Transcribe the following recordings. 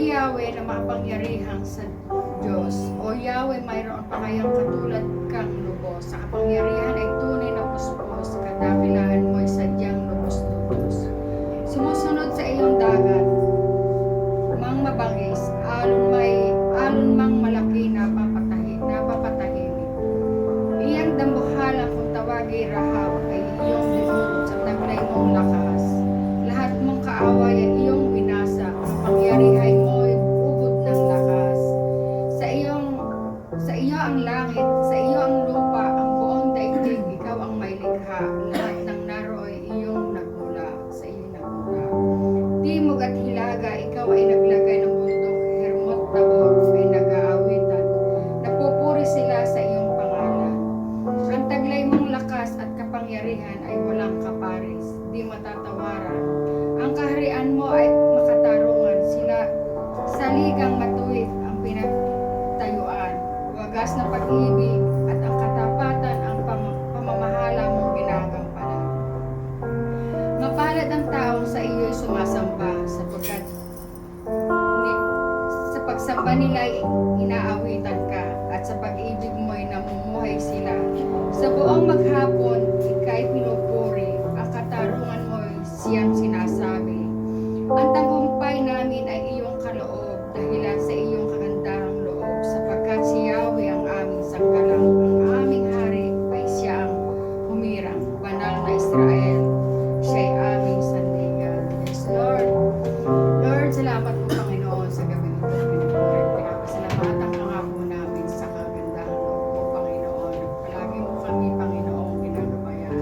Yahweh na makapangyarihan sa Diyos, o Yahweh, mayroon pa kayang katulad kang lubos, sa kapangyarihan ay tunay na puspos, kadakilaan mo ay sadyang lubos-lubos. Sumusunod sa iyong dagat, mang mabangis, alon mang malaki na papatahimik. Iyang dambuhala kung tawagi Rahab ay iyong dinurot sa taglay mong lakas. Lahat mong kaaway ay iyong binasa, pangyarihay mo ay ubod ng lakas. Sa iyo ang langit, sa iyo ang lupa, ang buong daigdig, ikaw ang may likha. Lahat ng naro ay iyong nagmula, sa iyo nagmula. Timog at hilaga, ikaw ay naglagay ng bundok, Hermot Tabor ay nag-aawitan. Napupuri sila sa iyong pangalan. Ang taglay mong lakas at kapangyarihan ay walang kaparis, di matatawaran. Ang kaharian mo ay makatarungan, sila saligang matuwid ang pinagtayuan. Wagas na pag-ibig at ang katapatan ang pamamahala mong ginagampanan. Mapalad ang taong sa iyo'y sumasamba, sapagkat sa pagsamba nila'y inaawitan ka, at sa pag-ibig mo'y namumuhay sila. Sa buong maghapon, ika'y pinupuri, ang katarungan mo'y siyang sinasabi. Ang tagumpay namin ay iyong kaloob, dahilan sa iyong kagandahang loob, sapagkat si Yahweh ang aming sanggalang, ang aming hari ay siya ang humirang, banal na Israel, siya'y aming sandigan. Yes, Lord. Lord, salamat po, Panginoon, sa gabi nito. Pinapasalamatan ka nga po namin sa kagandahan loob po, Panginoon. Palagi mo kami, Panginoon, ginagabayan.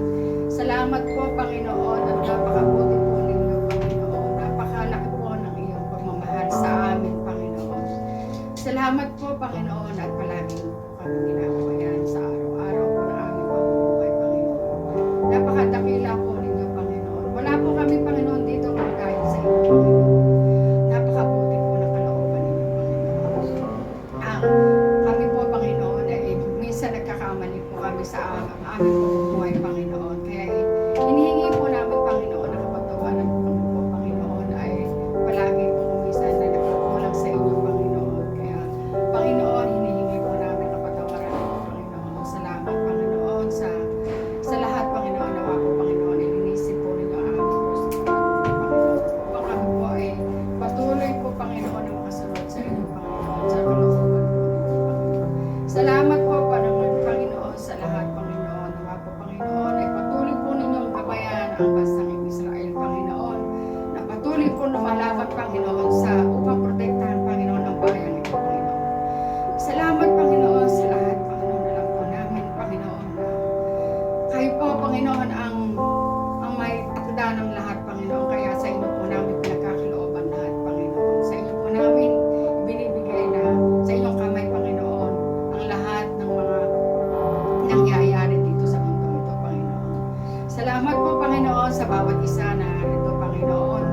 Salamat po, Panginoon, at napakabuti po ninyo, Panginoon. Napakalaki po ng iyong pagmamahal sa amin, Panginoon. Salamat po, Panginoon, at palagi mo po kami ginagabayan sa araw-araw po ng aming pamumuhay, Panginoon. Napakadakila po ninyo, Panginoon. Wala po kami, Panginoon, dito kung dahil sa inyo, Panginoon. Napakabuti po ng kalooban ninyo, Panginoon. Kami po, Panginoon, ay minsan nagkakamali po kami sa aming pamumuhay, Panginoon. Kaya hinihingi po namin, Panginoon, na kapatawaran po kami po, Panginoon, ay palagi po minsan na nagkukulang sa inyo, Panginoon. Kaya, Panginoon, hinihingi po namin kapatawaran po, Panginoon. Salamat, Panginoon, sa lahat, Panginoon, nawa po, Panginoon, ilinisip po ninyo ang aming puso, Panginoon. Upang kami po ay patuloy po, Panginoon, na makasunod sa inyo, Panginoon, sa kalooban po ninyo, Panginoon. Salamat po, Panginoon, sa lahat, Panginoon. Nawa po, Panginoon, ay patuloy po ninyong gabayan ang bansang Israel, Panginoon, na patuloy po lumalaban, Panginoon, upang protektahan, Panginoon, ang bayang ito, Panginoon. Salamat, Panginoon, sa lahat, Panginoon. Alam po namin, Panginoon, na kayo po, Panginoon, ang may takda ng lahat, Panginoon. Kaya sa inyo po namin pinagkakalooban lahat, Panginoon. Sa inyo po namin binibigay na sa inyong kamay, Panginoon, ang lahat ng mga nangyayari dito sa mundo ito, Panginoon. Salamat po, Panginoon, sa bawat isa na ito, Panginoon.